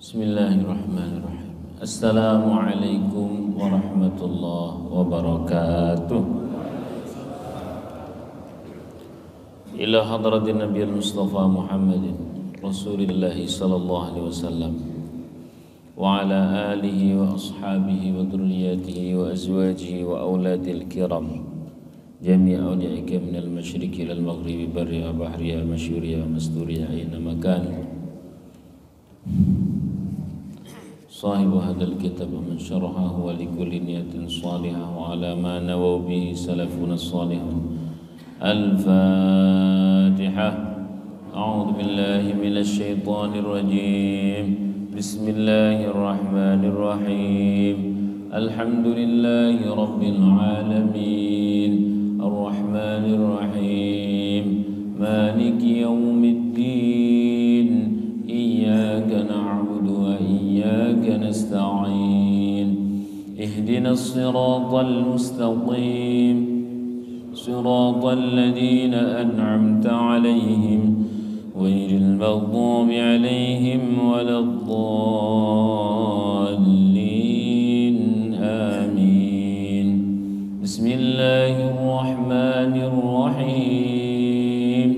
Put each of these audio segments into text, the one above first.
Bismillahirrahmanirrahim. Assalamualaikum warahmatullahi wabarakatuh. Ila hadratin Nabiyil Mustafa Muhammadin Rasulillahi sallallahu alaihi wasallam wa ala alihi wa ashabihi wa dhurriyyatihi wa azwajihi wa auladil kiram jami'a awliyaika minal masyriqi ilal maghribi barriya bahriya masyuriya masturiya aina makan صاحب هذا الكتاب ومن شرحه ولكل نية صالحة وعلى ما نووا به سلفنا الصالحون. الفاتحة. أعوذ بالله من الشيطان الرجيم. بسم الله الرحمن الرحيم. الحمد لله رب العالمين الرحمن الرحيم مالك يوم الدين إياك نعبد وإياك نستعين اهدنا الصراط المستقيم صراط الذين أنعمت عليهم غير المغضوب عليهم ولا الضالين آمين. بسم الله الرحمن الرحيم.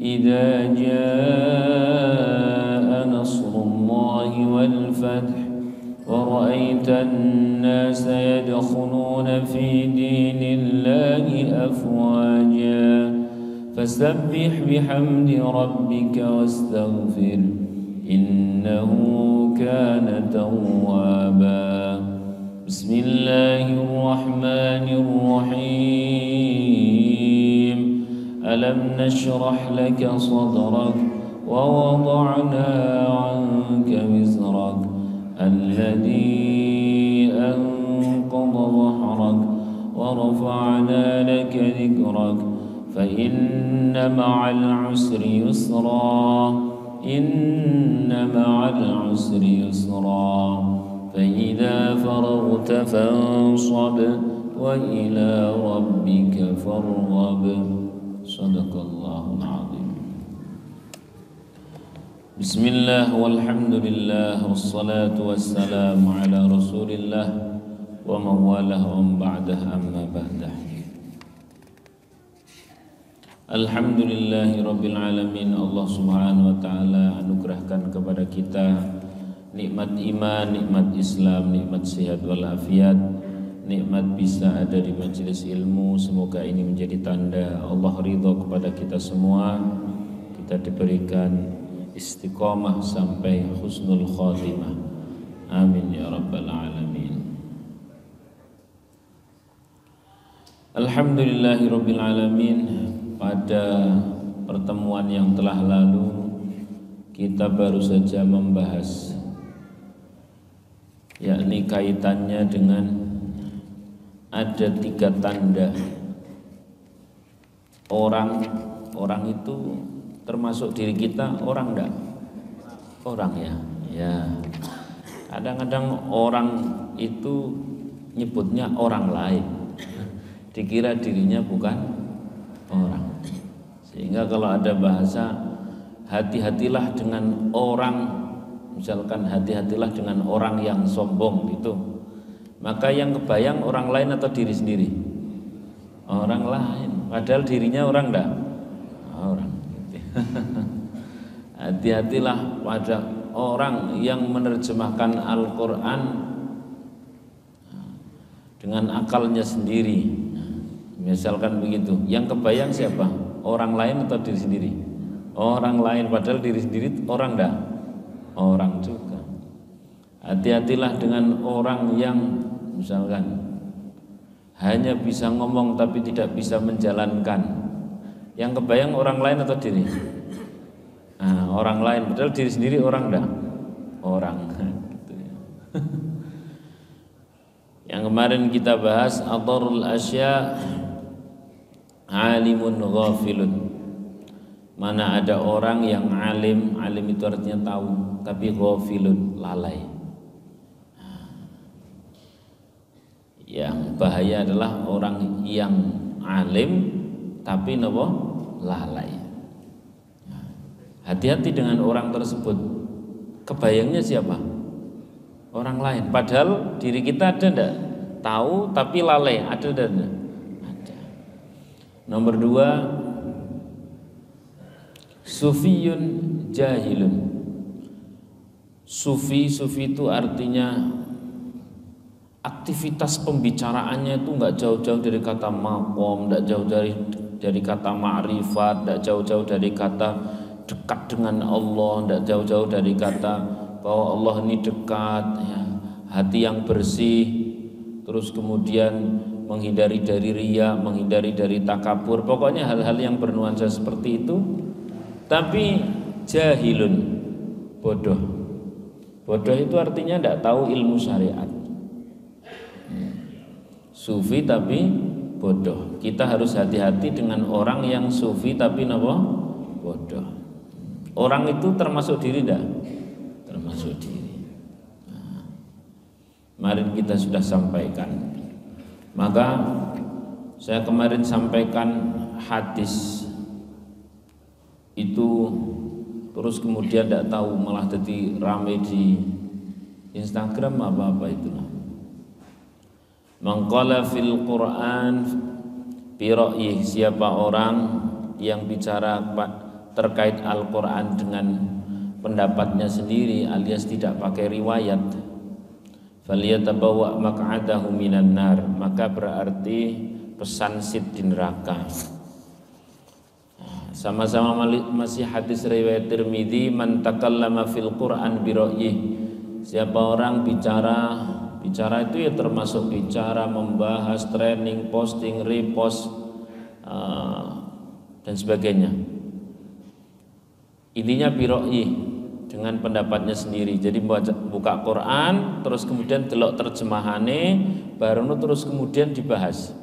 إذا جاء نصر الله والفتح ورأيت الناس يدخلون في دين الله أفواجا فسبح بحمد ربك واستغفر إنه كان توابا. بسم الله الرحمن الرحيم. ألم نشرح لك صدرك ووضعنا عنك وزرك الذي أنقض ظهرك ورفعنا لك ذكرك فإن مع العسر يسرا إن مع العسر يسرا فإذا فرغت فانصب وإلى ربك فارغب. Sadaqallahul azim. Bismillah walhamdulillah wassalatu wassalamu ala rasulillah wa mawalah ba'dah amma ba'dah. Alhamdulillahi rabbil alamin. Allah subhanahu wa ta'ala anugerahkan kepada kita nikmat iman, nikmat Islam, nikmat sehat walafiat, nikmat bisa ada di majelis ilmu. Semoga ini menjadi tanda Allah ridha kepada kita semua. Kita diberikan istiqamah sampai husnul khatimah. Amin ya rabbal alamin. Alhamdulillahi rabbil alamin. Pada pertemuan yang telah lalu kita baru saja membahas, yakni kaitannya dengan ada 3 tanda orang itu termasuk diri kita. Orang enggak? Orang ya. Kadang-kadang orang itu nyebutnya orang lain, dikira dirinya bukan orang. Sehingga kalau ada bahasa hati-hatilah dengan orang, misalkan hati-hatilah dengan orang yang sombong gitu, maka yang kebayang orang lain atau diri sendiri? Orang lain, padahal dirinya orang enggak? Orang. Hati-hatilah pada orang yang menerjemahkan Al-Quran dengan akalnya sendiri. Misalkan begitu, yang kebayang siapa? Orang lain atau diri sendiri? Orang lain, padahal diri sendiri orang enggak? Orang juga. Hati-hatilah dengan orang yang misalkan hanya bisa ngomong tapi tidak bisa menjalankan. Yang kebayang orang lain atau diri? Orang lain, padahal diri sendiri orang enggak? Orang. Gitu ya. Yang kemarin kita bahas adharul asya alimun ghafilun. Mana ada orang yang alim itu artinya tahu, tapi ghafilun, lalai. Yang bahaya adalah orang yang alim tapi lalai. Hati-hati dengan orang tersebut. kebayangnya siapa? Orang lain. Padahal diri kita ada enggak? Tahu tapi lalai, ada dan ada. Nomor 2, sufiyun jahilun. Sufi itu artinya aktivitas pembicaraannya itu enggak jauh-jauh dari kata maqam, enggak jauh dari kata ma'rifat, enggak jauh-jauh dari kata dekat dengan Allah, enggak jauh-jauh dari kata bahwa Allah ini dekat, ya. Hati yang bersih, terus kemudian menghindari dari riya, menghindari dari takabur, pokoknya hal-hal yang bernuansa seperti itu. Tapi jahilun, bodoh. Bodoh itu artinya tidak tahu ilmu syariat. Sufi tapi bodoh. Kita harus hati-hati dengan orang yang sufi tapi apa? Bodoh. Orang itu termasuk diri tidak? Termasuk diri. Nah, kemarin kita sudah sampaikan. Maka saya kemarin sampaikan hadis itu, terus kemudian tidak tahu malah jadi rame di Instagram apa-apa itulah. Mangqala fil Quran bi ra'yi, siapa orang yang bicara terkait Al-Quran dengan pendapatnya sendiri alias tidak pakai riwayat, falyatabawwa maq'adahu minan nar, maka berarti pesan sid di neraka. Sama-sama masih hadis riwayat Tirmidzi, man takallama fil Quran bi ra'yih, siapa orang bicara itu ya termasuk bicara, membahas, training, posting, repost dan sebagainya. Intinya bi ra'yih, dengan pendapatnya sendiri. Jadi buka Quran terus kemudian delok terjemahane baru terus kemudian dibahas,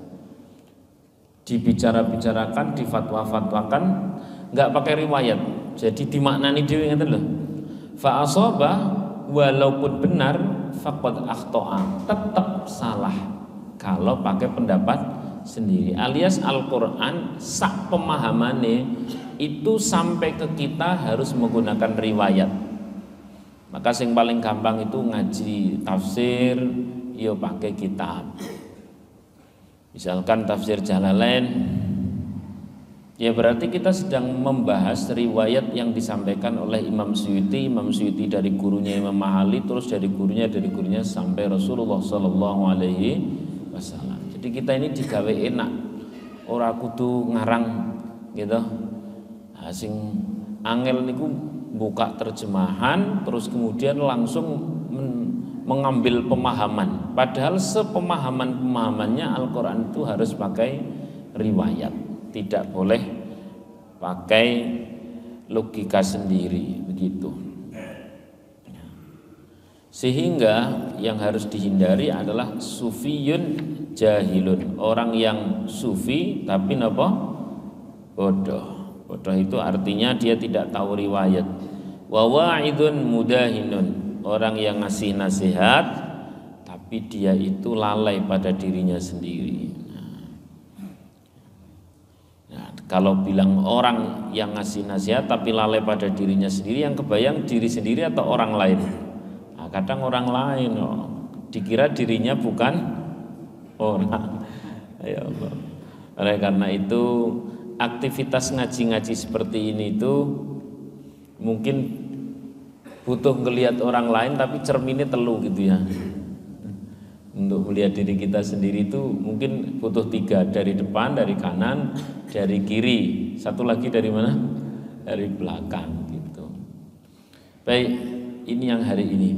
dibicara-bicarakan, difatwa-fatwakan, enggak pakai riwayat. Jadi dimaknani dhewe ngeten lho. Fa asaba, walaupun benar, faqad akhta'a, tetap salah kalau pakai pendapat sendiri. Alias Al-Qur'an sak pemahamane itu sampai ke kita harus menggunakan riwayat. Maka yang paling gampang itu ngaji tafsir, yo pakai kitab. Misalkan tafsir Jalalain, ya berarti kita sedang membahas riwayat yang disampaikan oleh Imam Suyuti dari gurunya Imam Mahali, terus dari gurunya sampai Rasulullah Sallallahu Alaihi Wasallam. Jadi kita ini digawe enak, ora kudu ngarang gitu. Sing angel niku buka terjemahan terus kemudian langsung mengambil pemahaman, padahal sepemahamannya Al-Quran itu harus pakai riwayat, tidak boleh pakai logika sendiri begitu. Sehingga yang harus dihindari adalah sufiyun jahilun, orang yang sufi tapi apa? Bodoh. Bodoh itu artinya dia tidak tahu riwayat. Wa wa'idun mudahinun, orang yang ngasih nasihat tapi dia itu lalai pada dirinya sendiri. Nah, kalau bilang orang yang ngasih nasihat tapi lalai pada dirinya sendiri, yang kebayang diri sendiri atau orang lain? Nah, kadang orang lain dikira dirinya bukan orang. Ya Allah. Oleh karena itu aktivitas ngaji-ngaji seperti ini itu mungkin butuh ngelihat orang lain tapi cerminnya telu gitu ya. Untuk melihat diri kita sendiri itu mungkin butuh 3, dari depan, dari kanan, dari kiri, satu lagi dari mana? Dari belakang gitu. Baik, ini yang hari ini.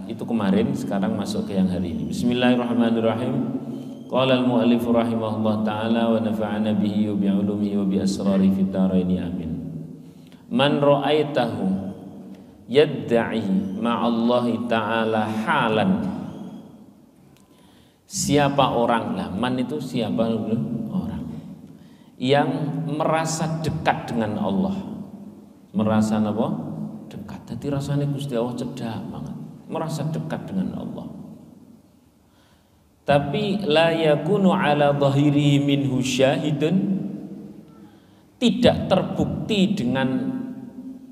Itu kemarin, sekarang masuk ke yang hari ini. Bismillahirrahmanirrahim. Qala al-mu'allif rahimahullah ta'ala wa nafa'ana bihi wa bi'ulumihi wa bi'asrari fid dharaini amin. Man ra'aitahu yadda'i ma'allahi ta'ala halan, siapa orang, nah man itu siapa? Orang yang merasa dekat dengan Allah, merasa apa? Dekat. Jadi rasanya Gusti Allah cedak banget, merasa dekat dengan Allah. Tapi la yakunu ala dhahiri minhu syahidun, tidak terbukti dengan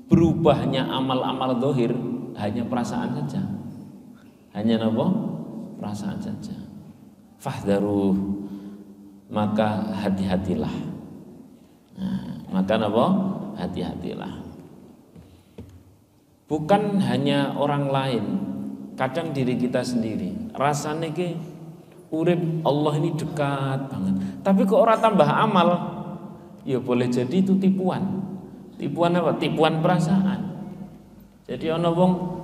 berubahnya amal-amal zahir, hanya perasaan saja. Hanya apa? Perasaan saja. Fahdharuh, maka hati-hatilah. Nah, maka apa? Hati-hatilah. Bukan hanya orang lain, kadang diri kita sendiri. Rasanya ki urip Allah ini dekat banget. Tapi kok orang tambah amal, ya boleh jadi itu tipuan. Tipuan apa? Tipuan perasaan. Jadi ana wong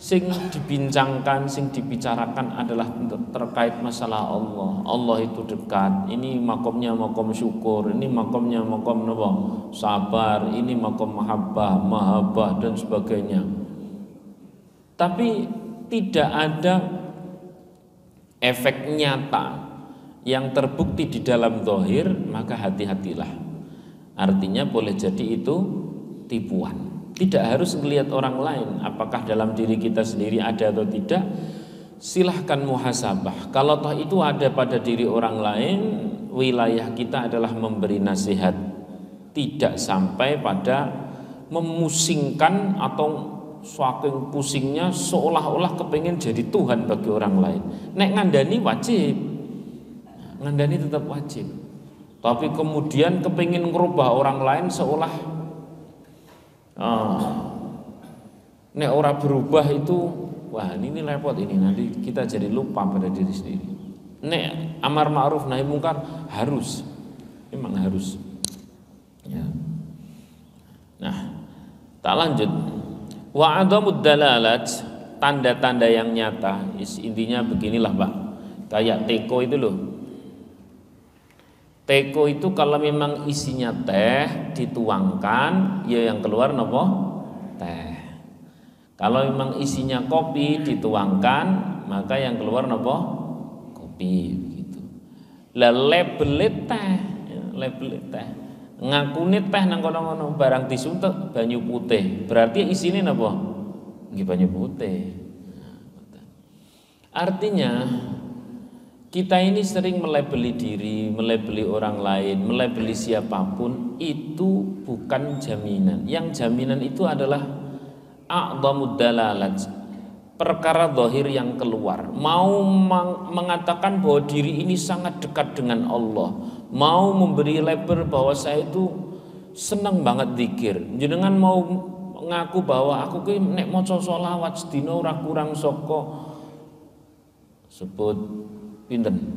sing dibincangkan, sing dibicarakan adalah terkait masalah Allah. Allah itu dekat. Ini makomnya makom syukur, ini makomnya makom apa? Sabar, ini makom mahabbah dan sebagainya. Tapi tidak ada efek nyata yang terbukti di dalam zahir, maka hati-hatilah. Artinya boleh jadi itu tipuan. Tidak harus melihat orang lain, apakah dalam diri kita sendiri ada atau tidak. Silahkan muhasabah. Kalau toh itu ada pada diri orang lain, wilayah kita adalah memberi nasihat, tidak sampai pada memusingkan atau saking pusingnya seolah-olah kepengen jadi Tuhan bagi orang lain. Nek ngandani wajib, ngandani tetap wajib. Tapi kemudian kepengen ngerubah orang lain seolah nek ora berubah itu, wah ini repot, ini nanti kita jadi lupa pada diri sendiri. Nek amar ma'ruf nahi mungkar harus, memang harus. Ya. Nah, tak lanjut. Wa adamud dalalat, tanda-tanda yang nyata. Intinya beginilah, Pak. Kayak teko itu loh. Teko itu kalau memang isinya teh dituangkan, ya yang keluar nopo? Teh. Kalau memang isinya kopi dituangkan, maka yang keluar nopo? Kopi gitu. Lah label teh, label teh. Ngakune teh nang kono-kono barang disuntek banyu putih. Berarti isine napa? Nggih banyu putih. Artinya kita ini sering melabeli diri, melabeli orang lain, melabeli siapapun, itu bukan jaminan. Yang jaminan itu adalah a'dhamud dalalat, perkara zahir yang keluar. Mau mengatakan bahwa diri ini sangat dekat dengan Allah, mau memberi label bahwa saya itu senang banget zikir. Jenengan mau ngaku bahwa aku ki nek maca selawat sedina ora kurang saka sebut pinten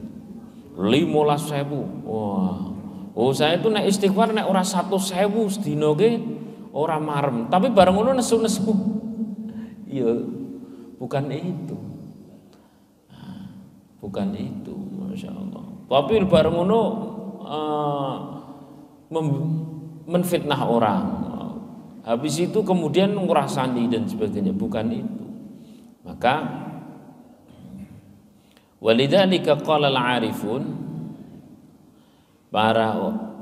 15.000. Wah. Oh saya itu nek istighfar nek ora 100.000 sedina ke ora marem. Tapi bareng ngono nesu-nesu. Iya, bukan itu. Nah, bukan itu, Masya Allah. Tapi bareng ngono menfitnah orang. Habis itu kemudian ngrasani dan sebagainya, bukan itu. Maka walidzalika qala al-arifun, para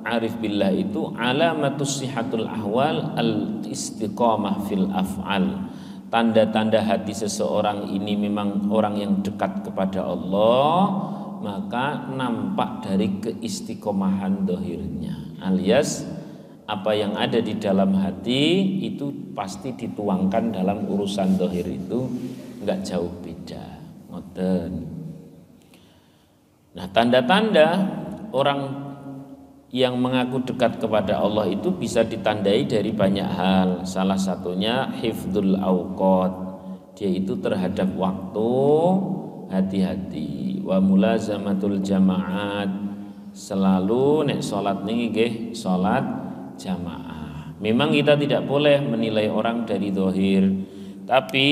arif billah itu alamatus sihatul ahwal al-istiqamah fil af'al. Tanda-tanda hati seseorang ini memang orang yang dekat kepada Allah, maka nampak dari keistiqomahan dohirnya, alias apa yang ada di dalam hati itu pasti dituangkan dalam urusan dohir, itu enggak jauh beda. Ngoten. Nah, tanda-tanda orang yang mengaku dekat kepada Allah itu bisa ditandai dari banyak hal. Salah satunya hifdzul awqat, dia itu terhadap waktu hati-hati. Wa mulazamatul jamaat, selalu nek salat niki nggih salat jamaah. Memang kita tidak boleh menilai orang dari zahir, tapi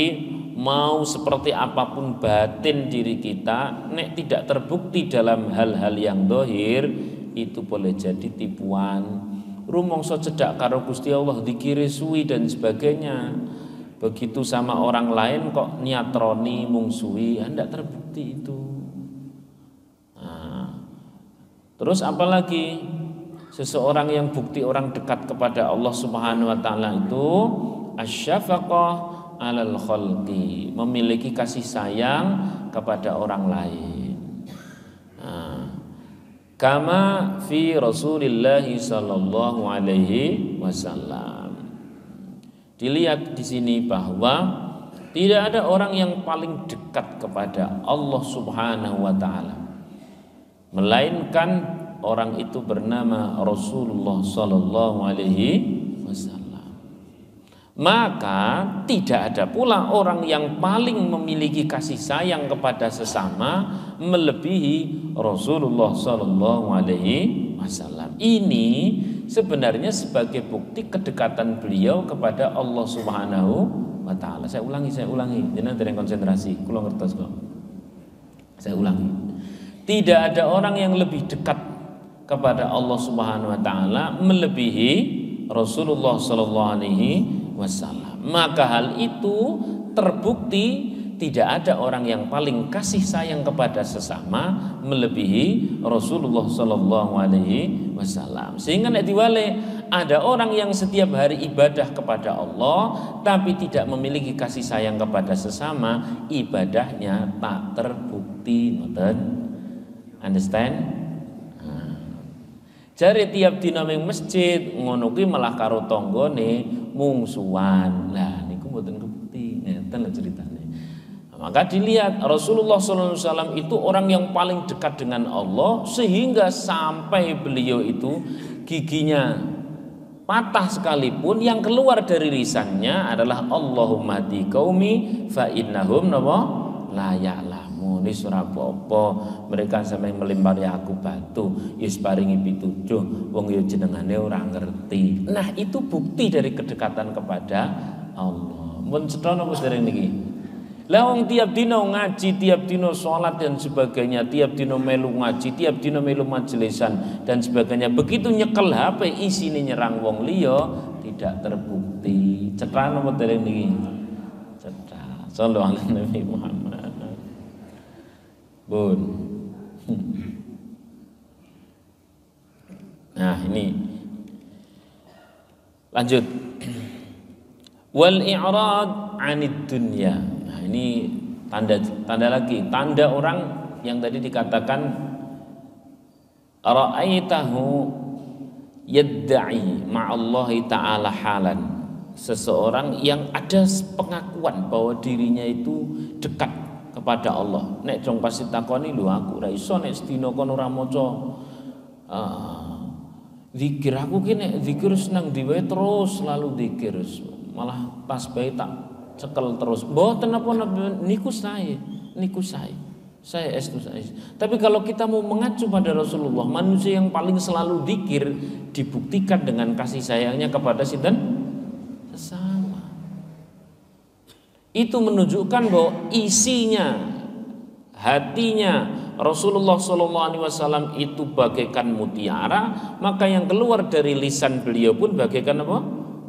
mau seperti apapun batin diri kita, nek tidak terbukti dalam hal-hal yang zahir, itu boleh jadi tipuan. Rumangsa cedak karo Gusti Allah, zikire suwi dan sebagainya. Begitu sama orang lain kok niatroni mung suwi, hendak terbukti itu. Nah, terus apalagi seseorang yang bukti orang dekat kepada Allah Subhanahu wa taala itu asyafaqah alal khalqi, memiliki kasih sayang kepada orang lain. Nah, kama fi Rasulillah sallallahu alaihi wasallam. Dilihat di sini bahwa Tidak ada orang yang paling dekat kepada Allah Subhanahu wa taala melainkan orang itu bernama Rasulullah sallallahu alaihi wasallam. Maka tidak ada pula orang yang paling memiliki kasih sayang kepada sesama melebihi Rasulullah sallallahu alaihi wasallam. Ini sebenarnya sebagai bukti kedekatan beliau kepada Allah Subhanahu wa taala. Saya ulangi. Jangan dereng konsentrasi. Kula ngertos kok. Saya ulangi. Tidak ada orang yang lebih dekat kepada Allah Subhanahu wa taala melebihi Rasulullah sallallahu alaihi wasallam. Maka hal itu terbukti tidak ada orang yang paling kasih sayang kepada sesama melebihi Rasulullah sallallahu alaihi wasallam. Sehingga nek diwale ada orang yang setiap hari ibadah kepada Allah tapi tidak memiliki kasih sayang kepada sesama, ibadahnya tak terbukti. Understand? Jare tiap dina ning masjid ngono kuwi malah karo tanggane mungsuhan. Lah niku mboten kebukti. Ngeten lho ceritane. Maka dilihat Rasulullah SAW itu orang yang paling dekat dengan Allah sehingga sampai beliau itu giginya patah sekalipun yang keluar dari lisannya adalah Allahumma hdi qaumi fa innahum la ya'lamun. Wis ora apa-apa mereka sampe melempari aku batu wis paringi pituduh wong ya jenengane ora ngerti. Nah itu bukti dari kedekatan kepada Allah. Mun cetha napa dereng niki? Lah wong tiap dino ngaji, tiap dino sholat dan sebagainya, tiap dino melu ngaji, tiap dino melu majelisan dan sebagainya. Begitu nyekel HP isine nyerang wong liya tidak terbukti. Cetha napa dereng niki? Cetha. Sallallahu alaihi Nabi Muhammad. Bun. Nah, ini lanjut. Wal i'rad 'anid dunya. Ini tanda lagi, tanda orang yang tadi dikatakan ra'aitahu yadda'i ma'allahi ta'ala halan. Seseorang yang ada pengakuan bahwa dirinya itu dekat kepada Allah. Nek jong pasti takoni lho aku ora iso nek sedina kono ora maca zikir aku ki nek zikir seneng dhewe terus selalu zikir. Malah tasbih tak cekel terus. Mboten napa-napa niku saya. Saya estu saya. Tapi kalau kita mau mengacu pada Rasulullah, manusia yang paling selalu zikir dibuktikan dengan kasih sayangnya kepada sinten? Sesama. Itu menunjukkan bahwa isinya, hatinya Rasulullah SAW itu bagaikan mutiara, maka yang keluar dari lisan beliau pun bagaikan apa?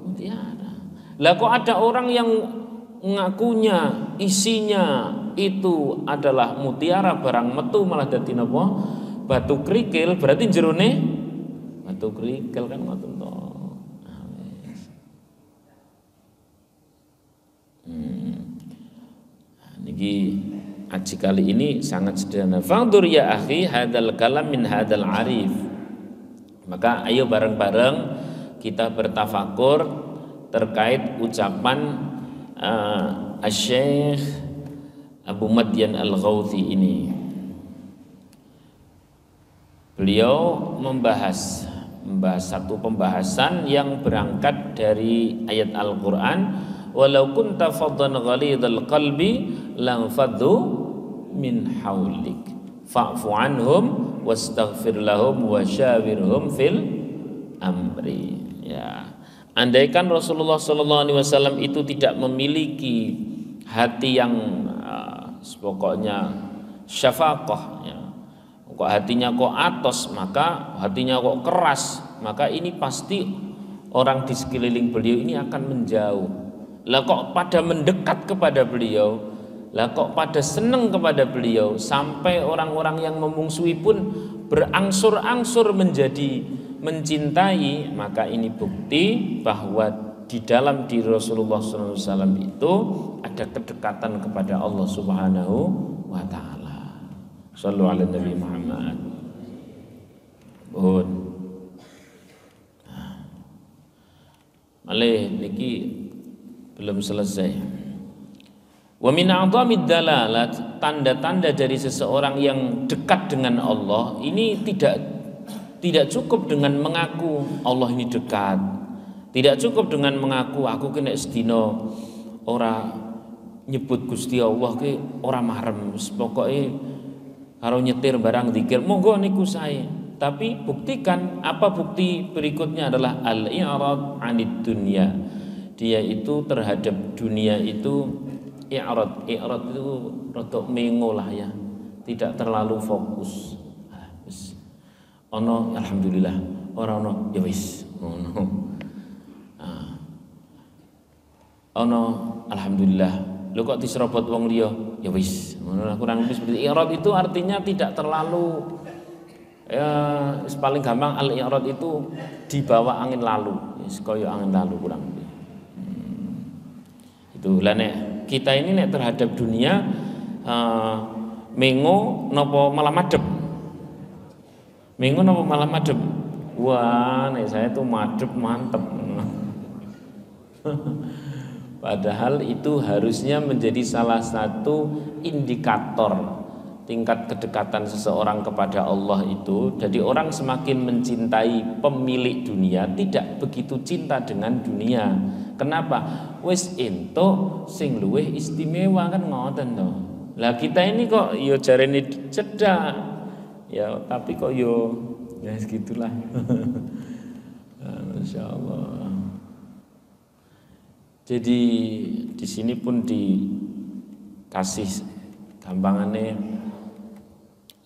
Mutiara. Lah kok ada orang yang ngakunya isinya itu adalah mutiara barang metu malah dadi napa? Batu krikil, berarti jerone batu krikil kan ngoten to. Niki aji kali ini sangat sederhana. Fangdur ya akhi hadal kalam min hadal arif. Maka ayo bareng-bareng kita bertafakur terkait ucapan Asy-Syaikh Abu Madyan Al-Ghawthi ini. Beliau membahas satu pembahasan yang berangkat dari ayat Al-Qur'an, walau kunta faddan ghalidhal qalbi lang faddu min haulik fa'fu anhum wastaghfir lahum wasyawirhum fil amri. Ya. Andaikan Rasulullah SAW itu tidak memiliki hati yang pokoknya syafaqah, ya. Kok hatinya kok atos, maka hatinya kok keras, maka ini pasti orang di sekeliling beliau ini akan menjauh. Lah kok pada mendekat kepada beliau, lah kok pada senang kepada beliau, sampai orang-orang yang memungsuhi pun berangsur-angsur menjadi mencintai, maka ini bukti bahwa di dalam diri Rasulullah SAW itu ada kedekatan kepada Allah Subhanahu wa Ta'ala. Shallu ala Nabi Muhammad. Malih niki belum selesai. Wa min a'dhamid dalalat, tanda-tanda dari seseorang yang dekat dengan Allah ini tidak cukup dengan mengaku Allah ini dekat. Tidak cukup dengan mengaku aku kena sedina ora nyebut Gusti Allah ki ora marem. Pokoke karo nyetir barang zikir monggo niku sae. Tapi buktikan, apa bukti berikutnya adalah al-i'rad 'anid dunya. Dia itu terhadap dunia itu i'rad itu rada mengo lah ya, tidak terlalu fokus. Wis ono alhamdulillah, ora ono ya wis ngono. Ono alhamdulillah, lho kok diserobot wong liya ya wis ngono, kurang lebih seperti i'rad itu artinya tidak terlalu ya, paling gampang al-i'rad itu dibawa angin lalu, wis kaya angin lalu kurang lebih. Itu lah nek kita ini nek terhadap dunia mengo nopo malah madep. Mengo nopo malah madep. Wah, nek saya tuh madep mantep. Padahal itu harusnya menjadi salah satu indikator tingkat kedekatan seseorang kepada Allah itu. Jadi orang semakin mencintai pemilik dunia, tidak begitu cinta dengan dunia. Kenapa? Wis entuk sing luwih istimewa kan ngoten to. Lah kita ini kok yo jarene cedak. Ya tapi kok yo ya segitulah. Masyaallah. Jadi di sini pun dikasih gampangannya,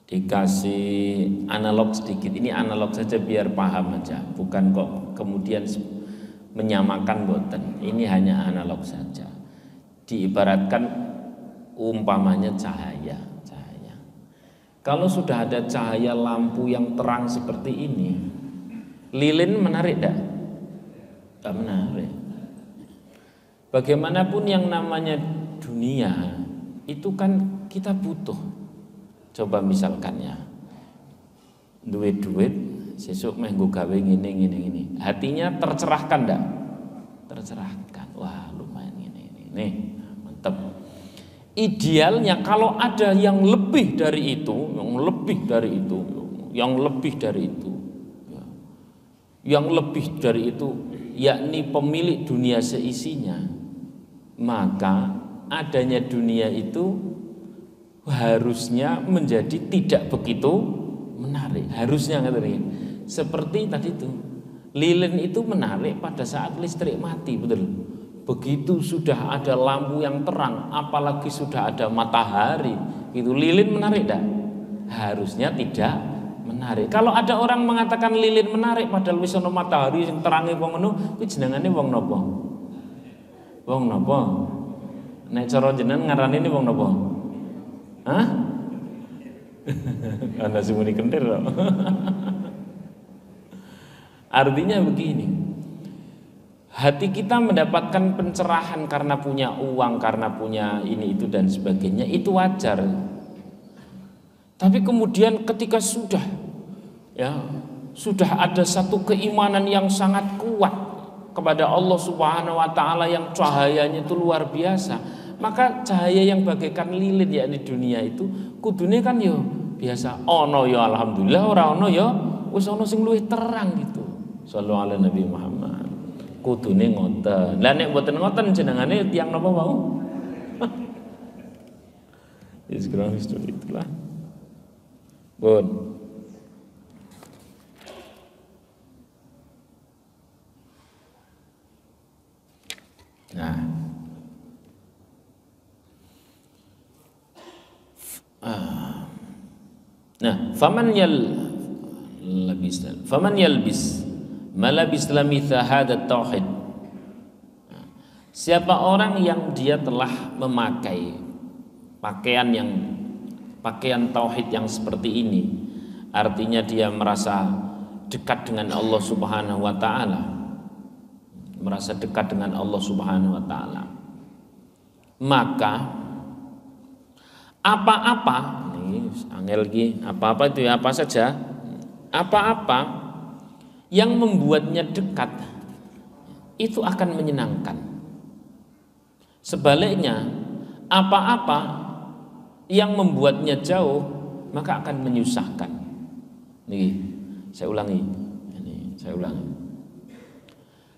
dikasih analog sedikit. Ini analog saja biar paham aja, bukan kok kemudian menyamakan boten. Ini hanya analog saja. Diibaratkan umpamanya cahaya. Kalau sudah ada cahaya lampu yang terang seperti ini, lilin menarik enggak? Enggak menarik. Bagaimanapun yang namanya dunia itu kan kita butuh. Coba misalkan ya, duit sesuk meh nggo gawe ngene. Hatinya tercerahkan enggak? Tercerahkan. Wah, lumayan ini. Nih, mantap. Idealnya kalau ada yang lebih dari itu, yakni pemilik dunia seisinya, maka adanya dunia itu harusnya menjadi tidak begitu menarik. Harusnya seperti tadi itu, lilin itu menarik pada saat listrik mati, betul. Begitu sudah ada lampu yang terang, apalagi sudah ada matahari, itu lilin menarik enggak? Harusnya tidak menarik. Kalau ada orang mengatakan lilin menarik padahal wis ana matahari sing terange wong ngono, kuwi jenengane wong napa? Wong napa? Nek cara jenengan ngarani ini wong napa? Hah? Anda semuni kentir loh. Artinya begini, hati kita mendapatkan pencerahan karena punya uang, karena punya ini itu dan sebagainya, itu wajar. Tapi kemudian ketika sudah ada satu keimanan yang sangat kuat kepada Allah Subhanahu wa taala yang cahayanya itu luar biasa, maka cahaya yang bagaikan lilin yakni dunia itu kudune kan yo biasa ono yo alhamdulillah, ora ono yo wis ono sing luwih terang gitu. Sallallahu alaihi Nabi Muhammad. Kudune ngoten. Lah nek mboten ngoten jenengane tiyang napa wau? Ya sekarang histori itulah. Bon. Faman yalbis malabis lamitha hadat tauhid. Siapa orang yang dia telah memakai pakaian tauhid yang seperti ini, artinya dia merasa dekat dengan Allah Subhanahu wa taala. Merasa dekat dengan Allah Subhanahu wa taala. Maka apa-apa angel lagi, apa-apa itu ya, apa saja, apa-apa yang membuatnya dekat itu akan menyenangkan. Sebaliknya, apa-apa yang membuatnya jauh maka akan menyusahkan. Nih, saya ulangi.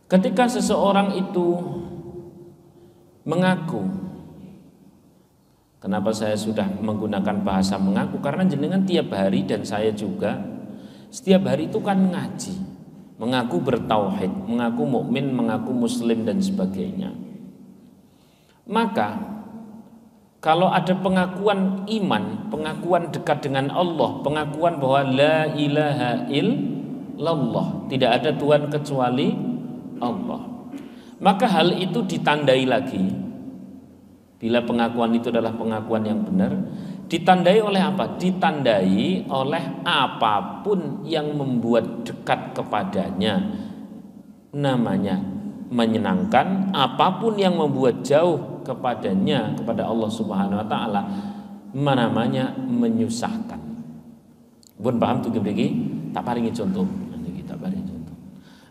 Ketika seseorang itu mengaku, kenapa saya sudah menggunakan bahasa mengaku? Karena jenengan tiap hari dan saya juga setiap hari itu kan ngaji, mengaku bertauhid, mengaku mukmin, mengaku muslim dan sebagainya. Maka kalau ada pengakuan iman, pengakuan dekat dengan Allah, pengakuan bahwa la ilaha illallah, tidak ada Tuhan kecuali Allah, maka hal itu ditandai lagi. Bila pengakuan itu adalah pengakuan yang benar, ditandai oleh apa? Ditandai oleh apapun yang membuat dekat kepadanya, namanya menyenangkan. Apapun yang membuat jauh kepadanya, kepada Allah Subhanahu wa taala, namanya menyusahkan. Pun paham tuh begini? Tak paringi contoh. Nanti kita paringi contoh.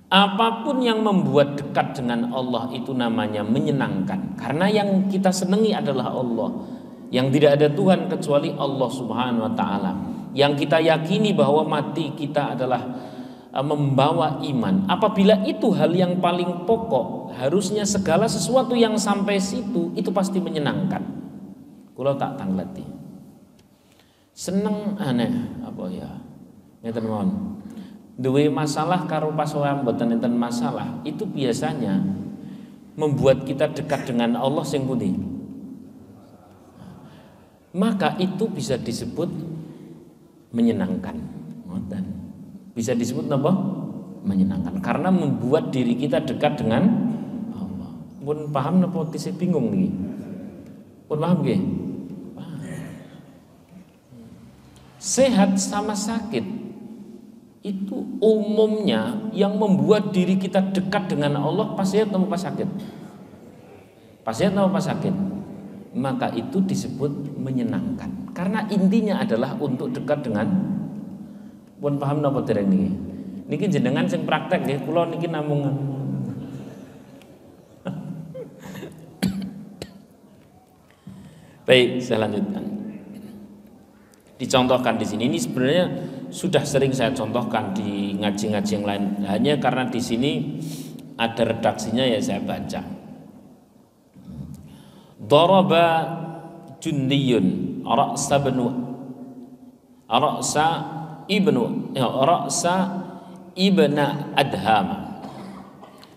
Apapun yang membuat dekat dengan Allah itu namanya menyenangkan. Karena yang kita senangi adalah Allah. Yang tidak ada Tuhan kecuali Allah Subhanahu wa taala. Yang kita yakini bahwa mati kita adalah membawa iman. Apabila itu hal yang paling pokok, harusnya segala sesuatu yang sampai situ itu pasti menyenangkan. Kalau tak tangleti. Seneng aneh apa ya? Ngeten mawon. Duwe masalah karo pasokan mboten enten masalah, itu biasanya membuat kita dekat dengan Allah sing pundi. Maka itu bisa disebut menyenangkan. Ngoten. Bisa disebut apa? Menyenangkan karena membuat diri kita dekat dengan Allah. Pun paham napa tisih bingung niki? Pun paham nggih? Sehat sama sakit itu umumnya yang membuat diri kita dekat dengan Allah pas sehat atau pas sakit? Pas sehat atau pas sakit? Maka itu disebut menyenangkan. Karena intinya adalah untuk dekat dengan. Pun paham napa dereng niki? Niki jenengan sing praktek nggih, kula niki namung. Baik, saya lanjutkan. Dicontohkan di sini, ini sebenarnya sudah sering saya contohkan di ngaji-ngaji yang lain. Hanya karena di sini ada redaksinya ya saya baca. Daraba Jundiyun Ra'sa ibna Adham.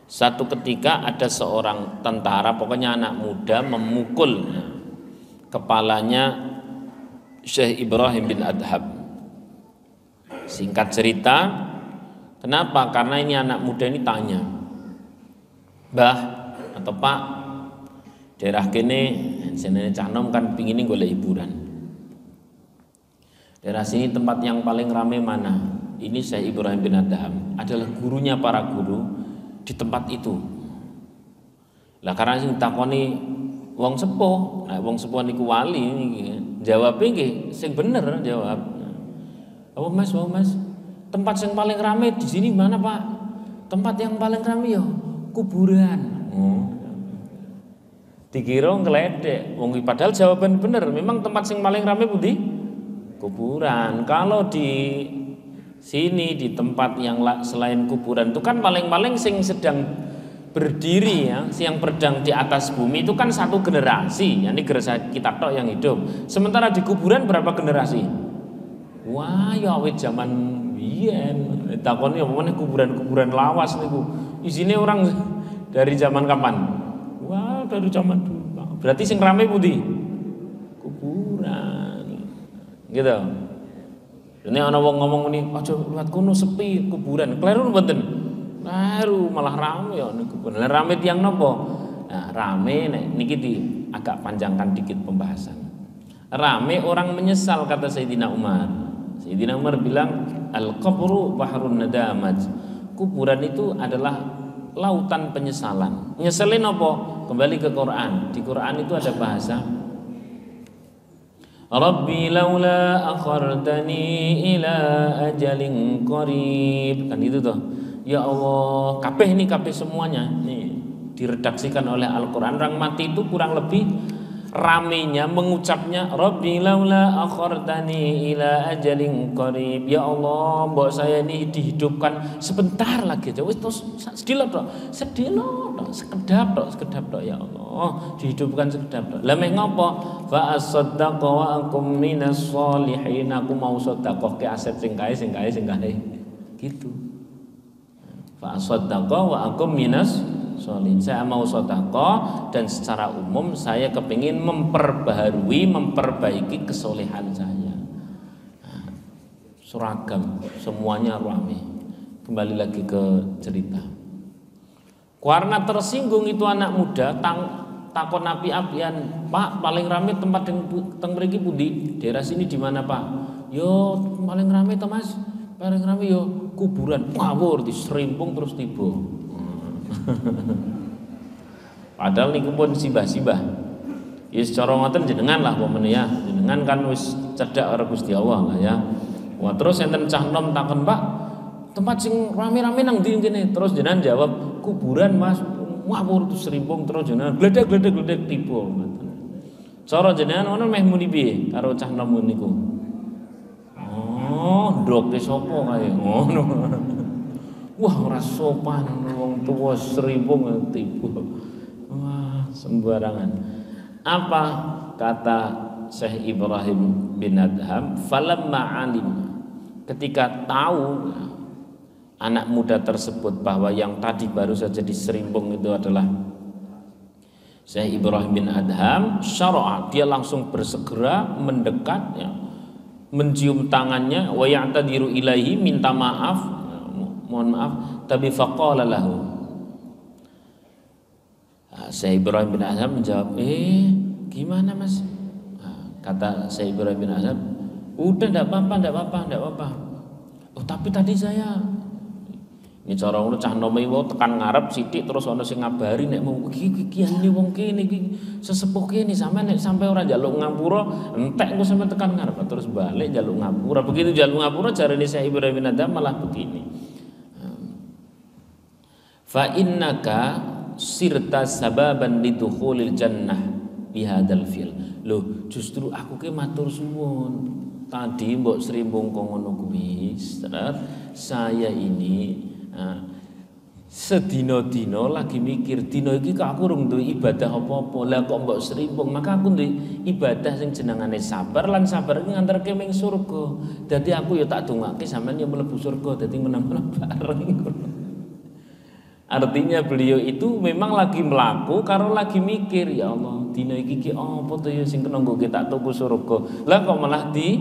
Satu ketika ada seorang tentara, pokoknya anak muda, memukul kepalanya Syekh Ibrahim bin Adham. Singkat cerita, kenapa? Karena ini anak muda ini tanya, Mbah atau Pak, daerah kene senene cah nom kan pingin golek hiburan. Daerah sini tempat yang paling ramai mana? Ini Syekh Ibrahim bin Adham adalah gurunya para guru di tempat itu. Lah karena sing takoni wong sepuh, nah wong sepuh niku wali niki. Jawab nggih sing bener jawab. Oh mas, tempat yang paling ramai di sini mana Pak? Tempat yang paling ramai ya kuburan. Dikira ngeledek, wong padahal jawaban bener. Memang tempat yang paling ramai pundi? Kuburan. Kalau di sini di tempat yang selain kuburan itu kan paling-paling sing sedang berdiri ya, yang berdang di atas bumi itu kan satu generasi, yakni generasi kita tok yang hidup. Sementara di kuburan berapa generasi? Wah, ya awet zaman biyen. Takoni apa meneh kuburan-kuburan lawas niku. Isine orang dari zaman kapan? Wah, dari zaman dulu. Berarti sing rame pundi? Kuburan. Gitu. Ini ana wong ngomong ini, aja liwat kono sepi kuburan. Kleru mboten? Baru malah rame ya niku. Bener rame tiyang napa? Nah, rame nek niki agak panjangkan dikit pembahasan. Rame orang menyesal kata Sayyidina Umar. Sayyidina Umar bilang al-qabru bahrun nadamat. Kuburan itu adalah lautan penyesalan. Nyeselin apa? Kembali ke Quran. Di Quran itu ada bahasa Rabbi laula akhartani ila ajalin qarib. Kan itu tuh. Ya Allah, kabeh semuanya nih diredaksikan oleh Al-Qur'an. Orang mati itu kurang lebih ramenya mengucapnya Rabbi laula akhartani ila ajalin qarib. Ya Allah, mbok saya ini dihidupkan sebentar lagi aja. Wis terus sedilop tok. Sekedap tok ya Allah. Dihidupkan sekedap tok. Lah mek ngopo? Fa asaddaqa wa akum minas sholihin. Aku mau sedekah ke aset sing kae. Gitu. Fa asaddaqa wa akum minas sholihin. Saya mau sedekah dan secara umum saya kepingin memperbaiki kesolehan saya. Seragam, semuanya rame. Kembali lagi ke cerita. Karena tersinggung itu anak muda, takon api-apian, Pak, paling rame tempat yang teng mriki pundi? Daerah sini di mana, Pak? Yo paling rame to, Mas. Paling rame yo kuburan. Ngawur diserimpung terus tiba. Padahal niku pun sibah-sibah. Ya secara ngoten jenengan lah pomene ya. Jenengan kan wis cedhak karo Gusti Allah lah ya. Wah terus enten cah nom takon, Pak, tempat sing rame-rame nang ndi kene? Terus jenengan jawab, kuburan, Mas. Ngawur terus serimpung terus jenengan gledek tiba. Cara jenengan ngono meh muni piye karo cah nom niku? Oh, ndoke sapa kae ngono. Wah, ora sopan wong tuwa serimpung tiba. Wah, sembarangan. Apa kata Syekh Ibrahim bin Adham? Falamma alim, ketika tahu anak muda tersebut bahwa yang tadi baru saja diserimpung itu adalah Syekh Ibrahim bin Adham, syara'a, dia langsung bersegera mendekat ya, mencium tangannya, wa ya'tadiru ilaihi, minta maaf, mohon maaf, tapi faqala lahu. Syekh Ibrahim bin Adham menjawab, gimana Mas? Kata Syekh Ibrahim bin Adham, udah enggak apa-apa. Oh tapi tadi saya ini cara ngono cah nome wae tekan ngarep sithik terus ana sing ngabari nek mau iki kiane wong kene iki sesepuh kene sampean nek sampe ora njaluk ngapura entek engko sampe tekan ngarep terus balik njaluk ngapura. Begitu njaluk ngapura jarene Syekh Ibrahim bin Adham malah begini. Fa innaka sirta sababan lidukhulil jannah bihadzal fil. Loh, justru aku ke matur suwun. Tadi mbok serimbung kok ngono kuwi, saya ini sedino-dino lagi mikir dino iki kok aku urung duwe ibadah apa-apa. Lah kok mbok serimbung, maka aku duwe ibadah sing jenengane sabar lan sabar iki nganterke ning surga. Dadi aku ya tak dongake sampean ya mlebu surga dadi menang-menang bareng. Artinya beliau itu memang lagi melaku karo lagi mikir, ya Allah, dina iki ki apa to ya sing kena nggo tak tuku surga. Lah kok malah di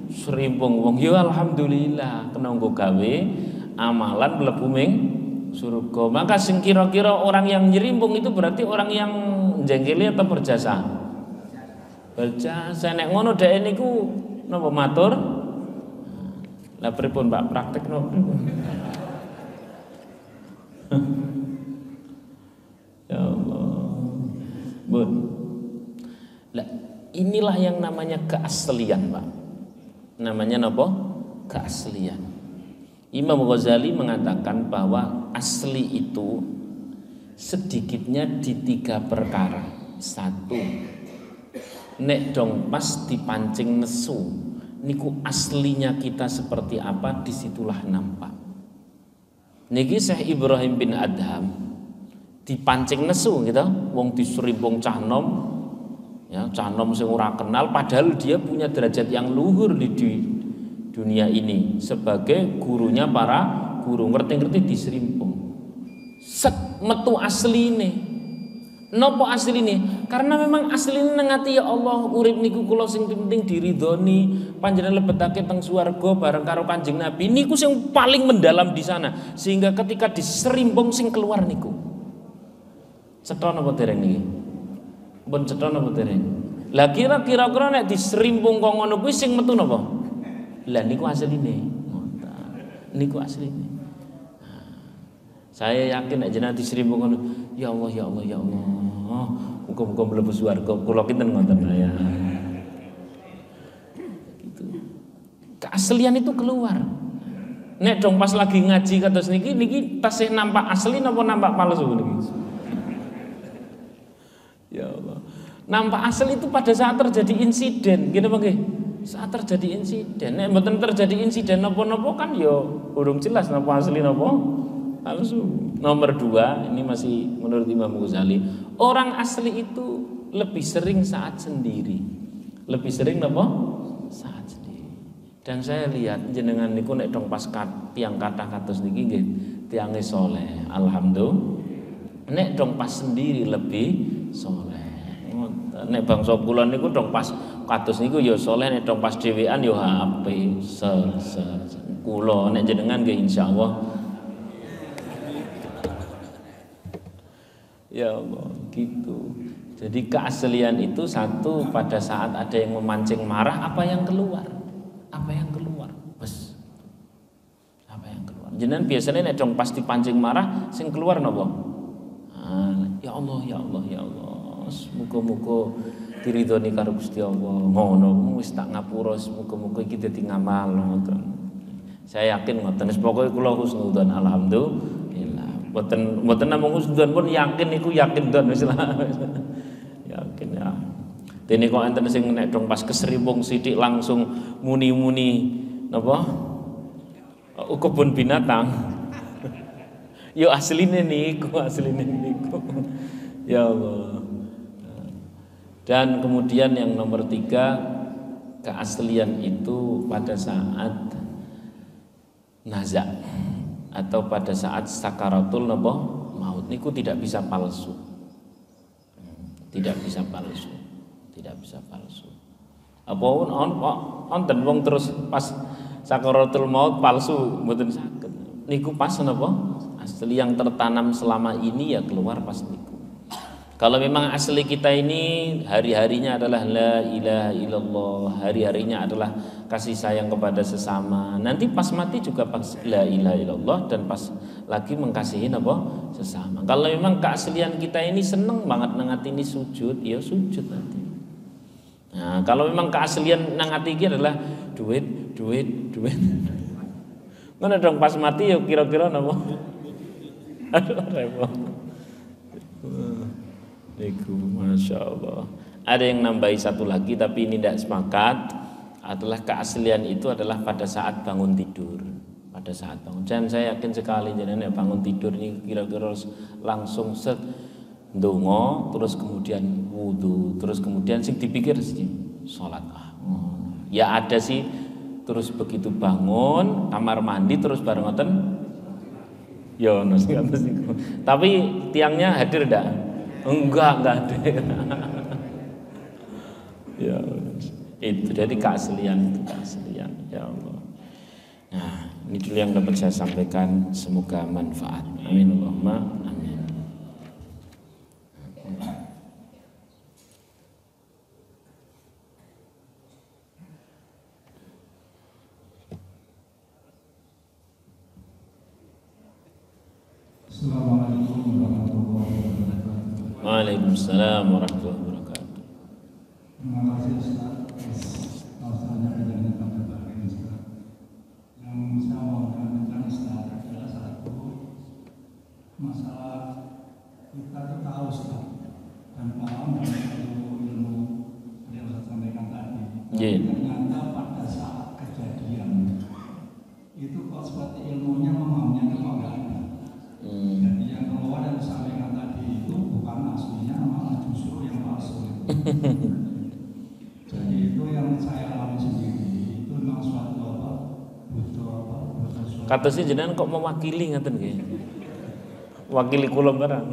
serimpung wong ya alhamdulillah kena nggo gawe amalan mlebu ming surga. Maka sing kira-kira orang yang nyerimpung itu berarti orang yang jengkeli atau berjasa? Berjasa. Nek ngono dhek niku napa matur? Lah pripun Pak praktek napa? Ya Allah, Bun. Lah, inilah yang namanya keaslian, Pak. Namanya apa? Keaslian. Imam Ghazali mengatakan bahwa asli itu sedikitnya di 3 perkara. 1, nek dong pas dipancing nesu, niku aslinya kita seperti apa, disitulah nampak. Niki Syekh Ibrahim bin Adham dipancing nesu gitu, wong diserimpung cah nom, ya cah nom sing ora kenal, padahal dia punya derajat yang luhur di dunia ini sebagai gurunya para guru, ngerti-ngerti diserimpung. Set metu asline. Nopo asline? Karena memang asline nang ati ya Allah, urip niku kula sing penting diridhoni, panjenengan lebetake teng swarga bareng karo Kanjeng Nabi. Niku sing paling mendalam di sana, sehingga ketika diserimpung sing keluar niku. Cetha napa dereng niki? Pun cetha napa dereng? Lah kira-kira nek diserimpung kok ngono kuwi sing metu napa? Lah niku asline. Niku asline. Saya yakin nek jenengan diserimpung ngono, ya Allah ya Allah ya Allah. Muga-muga mlebu swarga. Kula kinten ngoten ya. Gitu. Keaslian itu keluar. Nek dong pas lagi ngaji kados niki tasih nampak asli napa nampak palsu niki? Ya Allah. Nampak asli itu pada saat terjadi insiden, gini bang, saat terjadi insiden. Nek mboten terjadi insiden nopo-nopo kan yo urung jelas nopo asli nopo palsu. Nomor 2, ini masih menurut Imam Ghazali, orang asli itu lebih sering saat sendiri. Lebih sering nopo? Saat sendiri. Dan saya lihat jenengan niku nek dong pas tiang kathah kados niki nggih tiange soleh. Alhamdulillah. Nek dong pas sendiri lebih soleh. Nek bangsa kula niku dong pas kados niku ya soleh, nek dong pas dhewean ya apik kula nek jenengan nggih insyaallah ya Allah gitu. Jadi keaslian itu satu pada saat ada yang memancing marah, apa yang keluar? Apa yang keluar? Bes. Apa yang keluar? Jenengan biasanya nek dong pas dipancing marah sing keluar napa? Ya Allah, ya Allah, ya Allah. Muga-muga diridhoni karo Gusti Allah. Ngono wis tak ngapura, muga-muga iki dadi ngamal ngoten. Saya yakin ngoten. Wis pokoke kula husnudzon alhamdulillah. Mboten namung husnudzon pun yakin iku yakin don wis lah. Yakin ya. Dene kok enten sing nek dong pas kesriwung sithik langsung muni-muni napa? Kebun binatang. Yo asline niku. Ya Allah. Dan kemudian yang nomor 3, keaslian itu pada saat nazak atau pada saat sakaratul maut niku tidak bisa palsu. Tidak bisa palsu. Apa wonten wong terus pas sakaratul maut palsu mboten saged. Niku pas napa? Asli yang tertanam selama ini ya keluar pas niku. Kalau memang asli kita ini hari-harinya adalah la ilaha illallah, hari-harinya adalah kasih sayang kepada sesama, nanti pas mati juga pas la ilaha illallah dan pas lagi mengasihi apa sesama. Kalau memang keaslian kita ini seneng banget nang ati ini sujud, ya sujud nanti. Nah, kalau memang keaslian nang ati iki adalah duit. Mana dong pas mati ya kira-kira napa? Aduh repot. Niku Masya Allah. Ada yang nambahi satu lagi tapi ini tidak sepakat, adalah keaslian itu adalah pada saat bangun tidur. Pada saat bangun. Dan saya yakin sekali jenengan bangun tidur ini kira-kira langsung set ndonga, terus kemudian wudu, terus kemudian sing dipikir sih salat. Ya ada sih, terus begitu bangun kamar mandi terus bareng ngoten. Ya ono sing tapi tiangnya hadir ndak? Enggak ada. Ya, itu jadi keaslian ya Allah. Nah, ini dulu yang dapat saya sampaikan, semoga manfaat. Amin Allahumma amin. Assalamualaikum warahmatullahi wabarakatuh. Waalaikumsalam warahmatullahi wabarakatuh. Terima kasih Ustaz. Ustaznya penjelasan pada pagi ini Ustaz. Yang saya mau menyampaikan Ustaz adalah satu masalah kita itu tahu Ustaz dan paham dengan ilmu yang Ustaz sampaikan tadi. Ternyata pada saat kejadian itu kok seperti ilmunya memahaminya itu kok nggak ada. Jadi yang keluar yang disampaikan tadi itu bukan aslinya, malah justru yang palsu. Jadi itu yang saya alami sendiri. Itu memang suatu apa? Butuh Kata si jenengan kok mewakili ngaten nggih. Wakili kula barang.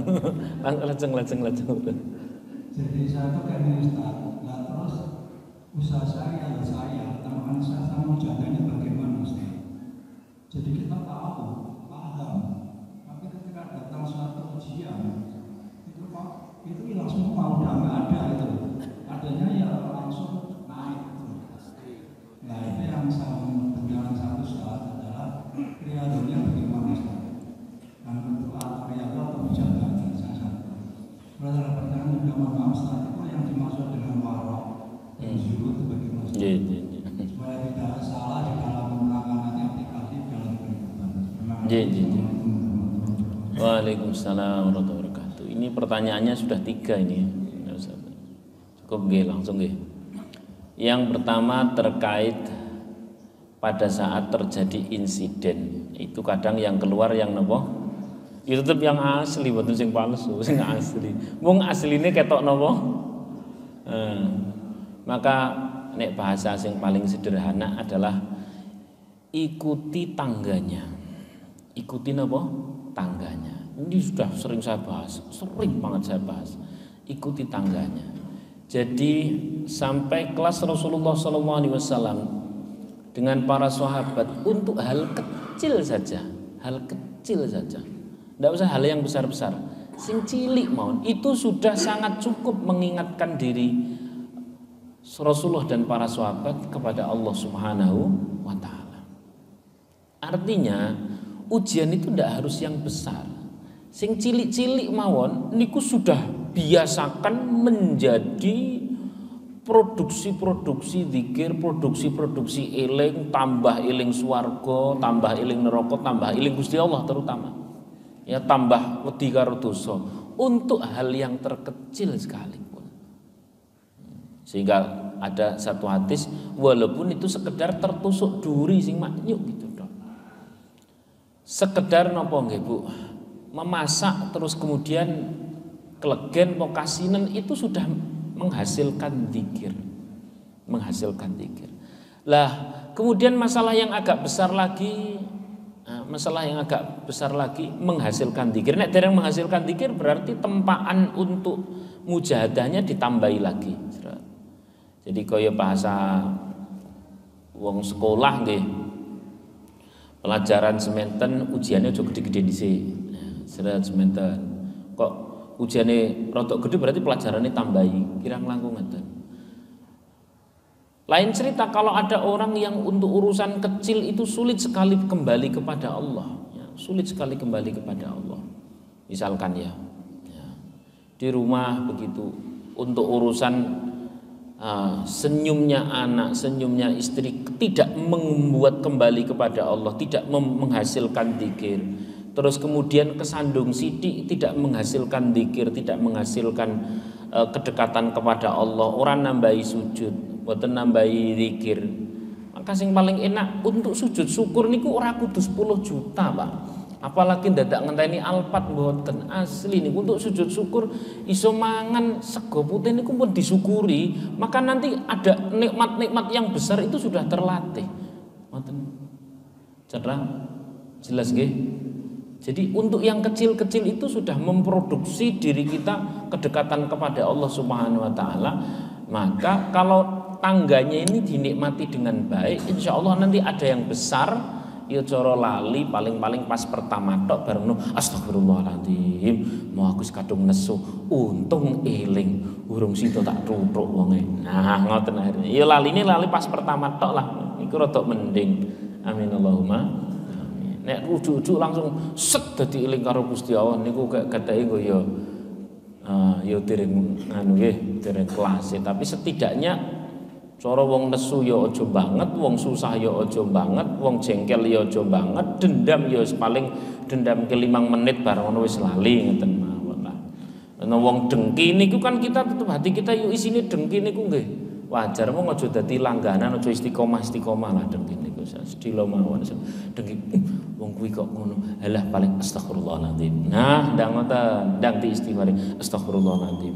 Lajeng. Jadi saya tuh kayak Ustaz. Nah terus usaha saya, teman saya sama jaganya bagaimana Ustaz? Jadi kita tahu, paham. Datang suatu ujian itu hilang semua, udah nggak ada itu, adanya ya langsung naik itu. Nah itu yang saya satu saat adalah riyadhnya bagaimana Ustaz? Dan bentuk riyadhah atau bijakan saya satu. Kalau pertanyaan juga maaf Ustaz, itu yang dimaksud dengan warok dan zuhud itu bagaimana Ustaz? Supaya tidak salah di dalam menggunakan aplikasi dalam kehidupan. Waalaikumsalam warahmatullahi wabarakatuh. Ini pertanyaannya sudah 3 ini. Cukup nggih, langsung nggih. Yang pertama terkait pada saat terjadi insiden. Itu kadang yang keluar yang napa? Ya tetep yang asli, mboten sing palsu, sing asli. Wong asline ketok napa? Maka nek bahasa sing paling sederhana adalah ikuti tangganya. Ikuti napa? Tangganya. Ini sudah sering saya bahas, sering banget saya bahas. Ikuti tangganya. Jadi sampai kelas Rasulullah SAW dengan para sahabat untuk hal kecil saja, tidak usah hal yang besar-besar, sing cilik mawon, itu sudah sangat cukup mengingatkan diri Rasulullah dan para sahabat kepada Allah Subhanahu wa Ta'ala. Artinya ujian itu tidak harus yang besar, sing cilik-cilik mawon niku sudah biasakan menjadi produksi-produksi zikir, produksi-produksi eling, tambah eling swarga, tambah eling neraka, tambah eling Gusti Allah terutama. Ya, tambah wedi karo dosa untuk hal yang terkecil sekalipun. Sehingga ada satu hadis, walaupun itu sekedar tertusuk duri sing maknyuk gitu dong. Sekedar napa nggih Bu? Memasak terus kemudian kelegen pokasinen itu sudah menghasilkan zikir. Lah, kemudian masalah yang agak besar lagi menghasilkan zikir. Nek dereng menghasilkan zikir berarti tempaan untuk mujahadahnya ditambahi lagi. Jadi kaya bahasa wong sekolah nggih. Pelajaran sementen ujiannya juga gede-gede dhisik. Seret sementen. Kok ujiane rodok gede berarti pelajarannya tambahi, kirang langkung ngeten. Lain cerita kalau ada orang yang untuk urusan kecil itu sulit sekali kembali kepada Allah, ya, sulit sekali kembali kepada Allah. Misalkan ya di rumah begitu untuk urusan senyumnya anak, senyumnya istri tidak membuat kembali kepada Allah, tidak menghasilkan zikir. Terus kemudian kesandung sidik tidak menghasilkan zikir, tidak menghasilkan kedekatan kepada Allah. Orang nambahi sujud, boten nambahi zikir. Maka sing paling enak untuk sujud syukur niku ora kudu 10 juta, Pak. Apalagi dadak ngenteni alpat mboten. Asli niku untuk sujud syukur iso mangan sego putih niku pun disyukuri, maka nanti ada nikmat-nikmat yang besar itu sudah terlatih. Mboten. Cerah? Jelas nggih? Jadi untuk yang kecil-kecil itu sudah memproduksi diri kita kedekatan kepada Allah Subhanahu wa Ta'ala. Maka kalau tangganya ini dinikmati dengan baik, insya Allah nanti ada yang besar. Ya coro lali paling-paling pas pertama tok bareng astagfirullahaladzim, mau aku kadung nesu, untung eling urung sida tak tutuk wonge. Nah ngoten akhirnya. Ya lali ini lali pas pertama tok lah. Iku rada mending. Amin Allahumma. Nek ujuk-ujuk langsung set dadi eling karo Gusti Allah niku katake nggo ya dereng anu nggih, dereng kelas, tapi setidaknya cara wong nesu ya aja banget, wong susah ya aja banget, wong jengkel ya aja banget, dendam ya paling dendam ke 5 menit bareng ngono wis lali ngeten mawon lah. Ana wong dengki niku kan kita tetep hati kita yo isine dengki niku nggih wajar, mong aja dadi langganan, aja istiqomah lah dengki niku sedilo mawon dengki wong kuwi kok ngono, halah paling astagfirullahaladzim. Nah, ndang ngoten, ndang diistighfari astagfirullahaladzim.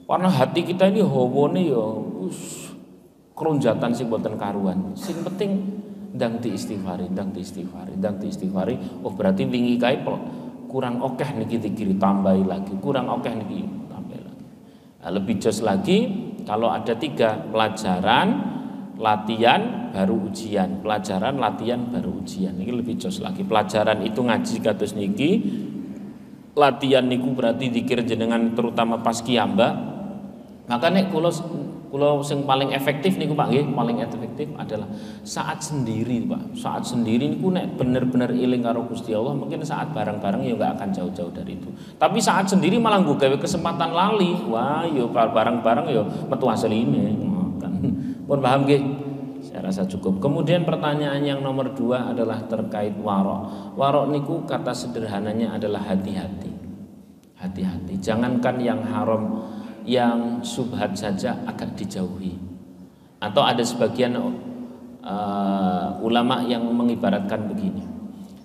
Karena hati kita ini hawane ya kronjatan sing boten karuan. Sing penting ndang diistighfari. Oh berarti wingi kae kurang okeh niki dikiri tambahi lagi, kurang okeh niki tambah lagi. Nah, lebih jos lagi kalau ada 3 pelajaran, latihan baru ujian, pelajaran latihan baru ujian. Ini lebih jos lagi. Pelajaran itu ngaji kados niki, latihan niku berarti zikir jenengan terutama pas kiyamba. Maka nek kula sing paling efektif niku Pak nggih, paling efektif adalah saat sendiri Pak. Saat sendiri niku nek bener-bener eling karo Gusti Allah, mungkin saat bareng-bareng ya enggak akan jauh-jauh dari itu. Tapi saat sendiri malah nggo gawe kesempatan lali. Wah, yo bareng-bareng yo metu asline. Pun paham nggih? Saya rasa cukup. Kemudian pertanyaan yang nomor 2 adalah terkait warok. Warok niku kata sederhananya adalah hati-hati. Hati-hati. Jangankan yang haram yang subhat saja agak dijauhi. Atau ada sebagian ulama yang mengibaratkan begini,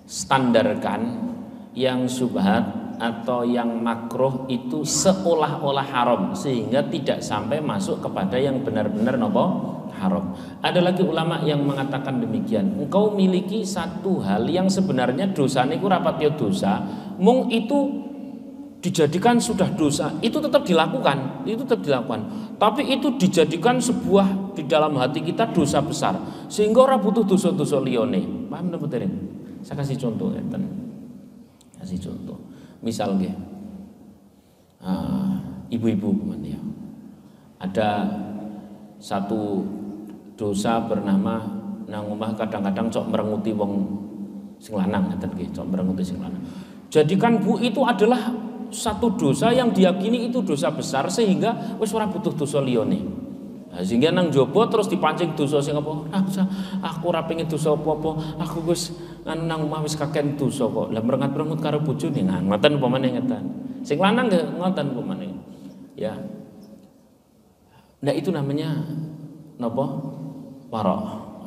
standarkan yang subhat atau yang makruh itu seolah-olah haram sehingga tidak sampai masuk kepada yang benar-benar haram. Ada lagi ulama yang mengatakan demikian, engkau miliki satu hal yang sebenarnya dosanya itu rapatnya dosa, mung itu dijadikan sudah dosa, itu tetap dilakukan, tapi itu dijadikan sebuah di dalam hati kita dosa besar, sehingga orang butuh dosa-dosa liyane. Paham napa dereng? Saya kasih contoh ngeten. Misal nggih, ibu-ibu ya, ada satu dosa bernama nang omah kadang-kadang cok merenguti wong sing lanang ngeten nggih, cok merenguti sing lanang. Jadikan Bu itu adalah satu dosa yang diyakini itu dosa besar sehingga wis ora butuh dosa liyane. Sehingga nang jopo terus dipancing dosa sing apa? Aku ora pengen dosa apa-apa. Aku wis nang omah wis kaken dosa kok. Lah merengat-merengut karo bojone ngoten upamane ngeten. Sing lanang nggih ngoten upamane. Ya. Nah itu namanya napa? Warok.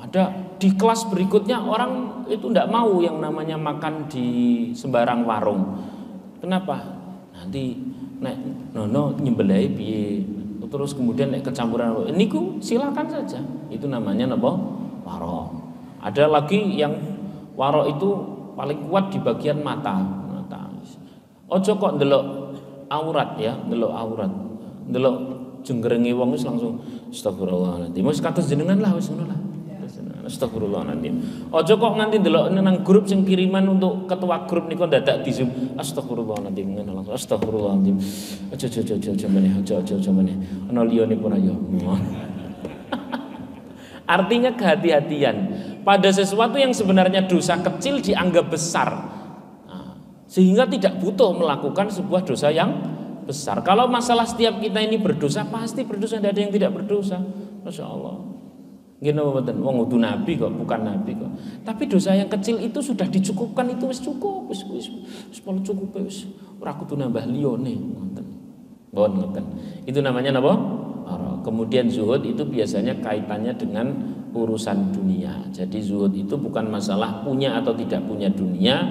Ada di kelas berikutnya orang itu ndak mau yang namanya makan di sembarang warung. Kenapa? Nanti nek nono nyembelih piye? Terus kemudian nek kecampuran niku silakan saja. Itu namanya napa? Warok. Ada lagi yang warok itu paling kuat di bagian mata. Ojo kok ndelok aurat ya, ndelok jenggerenge wong wis langsung astagfirullahaladzim. Wis kados jenengan lah wis ngono lah. Astagfirullahaladzim. Ojo kok nganti ndelok nang grup sing kiriman untuk ketua grup niku dadak di Zoom. Astagfirullahaladzim ngono langsung astagfirullahaladzim. Aja meneh. Ana liyane pun ayo. Artinya kehati-hatian pada sesuatu yang sebenarnya dosa kecil dianggap besar. Sehingga tidak butuh melakukan sebuah dosa yang besar. Kalau masalah setiap kita ini berdosa, pasti berdosa, tidak ada yang tidak berdosa. Masya Allah. Gini mboten, wong kudu nabi kok, bukan nabi kok. Tapi dosa yang kecil itu sudah dicukupkan, itu wis cukup, wis cukup wis. Ora kudu nambah liyane, ngoten. Ngoten. Itu namanya napa? Kemudian zuhud itu biasanya kaitannya dengan urusan dunia. Jadi zuhud itu bukan masalah punya atau tidak punya dunia.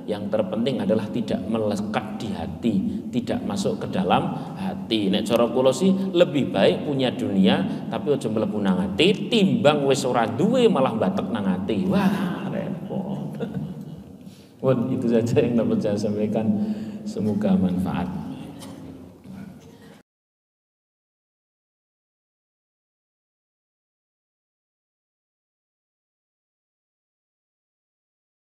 Yang terpenting adalah tidak melekat di hati, tidak masuk ke dalam hati. Nek cara kula sih lebih baik punya dunia tapi aja mlebu nang ati timbang wis ora duwe malah batek nang ati. Wah, repot. Itu saja yang dapat saya sampaikan. Semoga manfaat.